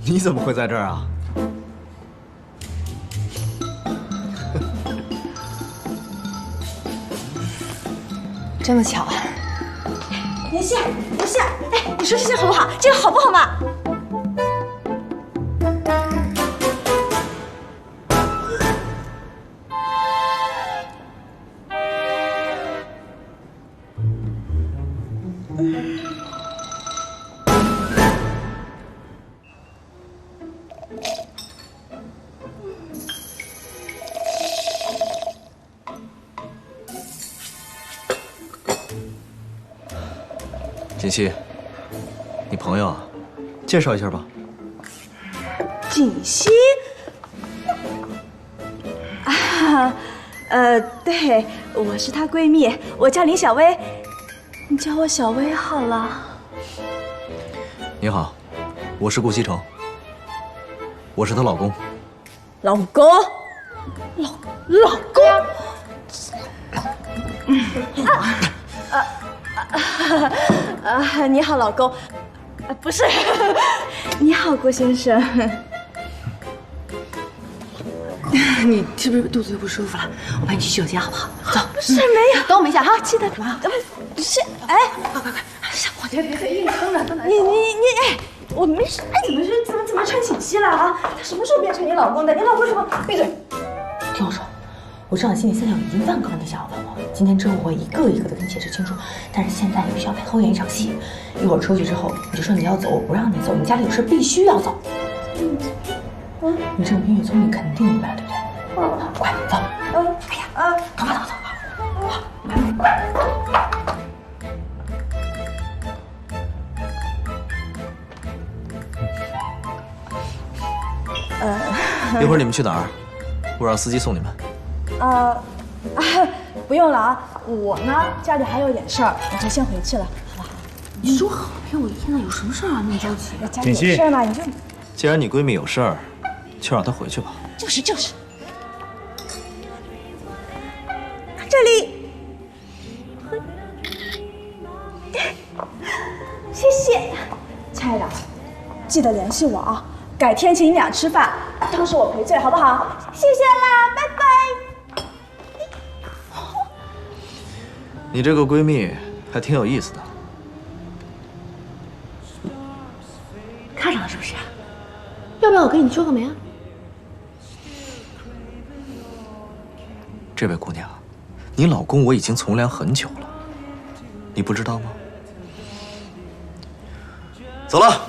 你怎么会在这儿啊？这么巧啊！妍希，妍希，哎，你说这件好不好？这个好不好嘛？锦溪，你朋友啊？介绍一下吧。锦溪，啊，对，我是她闺蜜，我叫林小薇，你叫我小薇好了。你好，我是顾西城，我是她老公。老公，老公，你好，老公，不是，你好，郭先生。你是不是肚子又不舒服了？我陪你去洗手间好不好？走。不是没有，等我们一下哈。记得干嘛？不是，哎，快！我别硬撑着，你，哎，我没事，哎，怎么穿锦溪了啊？他什么时候变成你老公的？你老公什么？闭嘴！听我说，我知道你心里现在有1万个问题想要问我，今天之后我会一个一个的跟你解释清楚。但是现在你必须要陪后演一场戏，一会儿出去之后你就说你要走，我不让你走，你家里有事必须要走。你这种英语聪明肯定明白了，对不对？好，快走。哎呀，走。一会儿你们去哪儿？我让司机送你们。不用了啊，我呢家里还有点事儿，我就先回去了，好不好？你说好陪我一天的，有什么事儿啊？那么着急？家里有事儿嘛，你就既然你闺蜜有事儿，就让她回去吧。就是，这里，谢谢，亲爱的，记得联系我啊，改天请你俩吃饭，当是我赔罪，好不好？谢谢啦，拜拜。你这个闺蜜还挺有意思的。看上了是不是？要不要我给你做个媒啊？这位姑娘，你老公我已经从良很久了，你不知道吗？走了。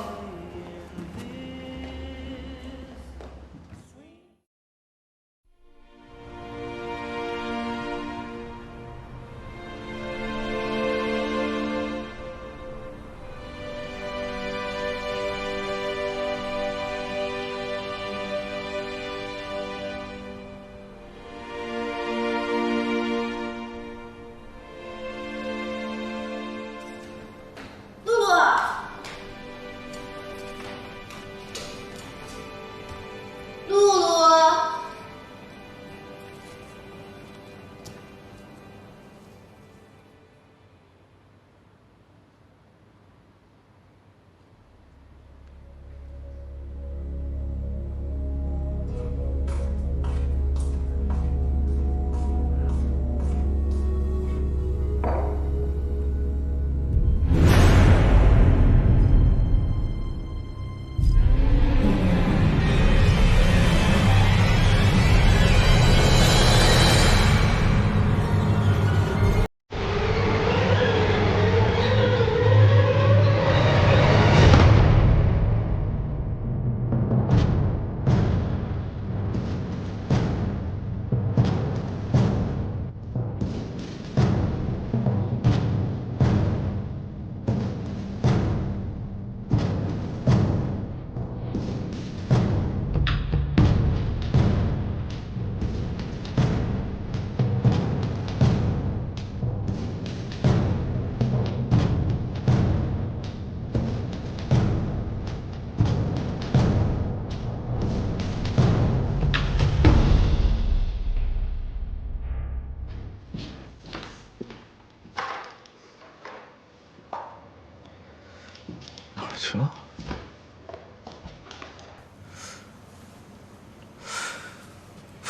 哪儿去了？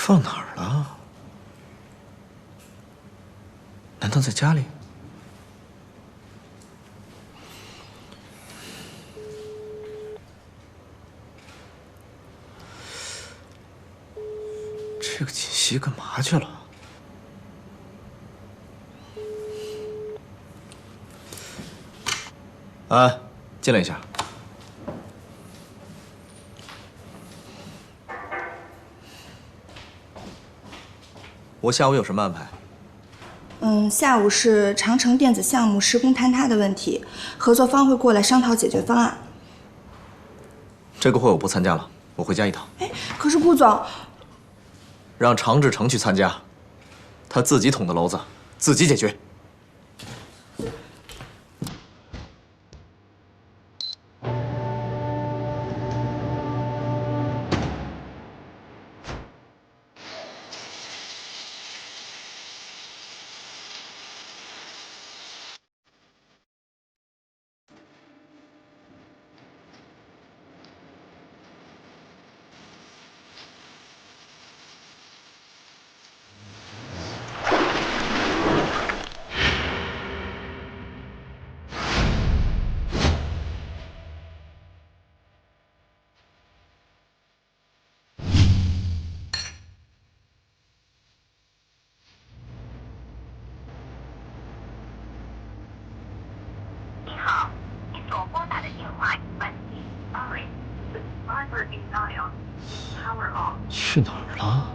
放哪儿了？难道在家里？这个锦溪干嘛去了？安，进来一下。我下午有什么安排？下午是长城电子项目施工坍塌的问题，合作方会过来商讨解决方案。这个会我不参加了，我回家一趟。哎，可是顾总，让常志成去参加，他自己捅的娄子，自己解决。去哪儿了？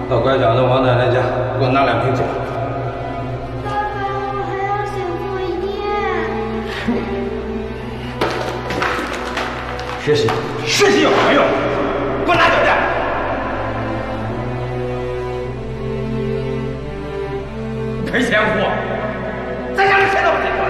到拐角的王奶奶家，给我拿2瓶酒。爸爸，我还要写作业。学习，学习有什么用？给我拿酒去！赔钱货，在家里谁都不行。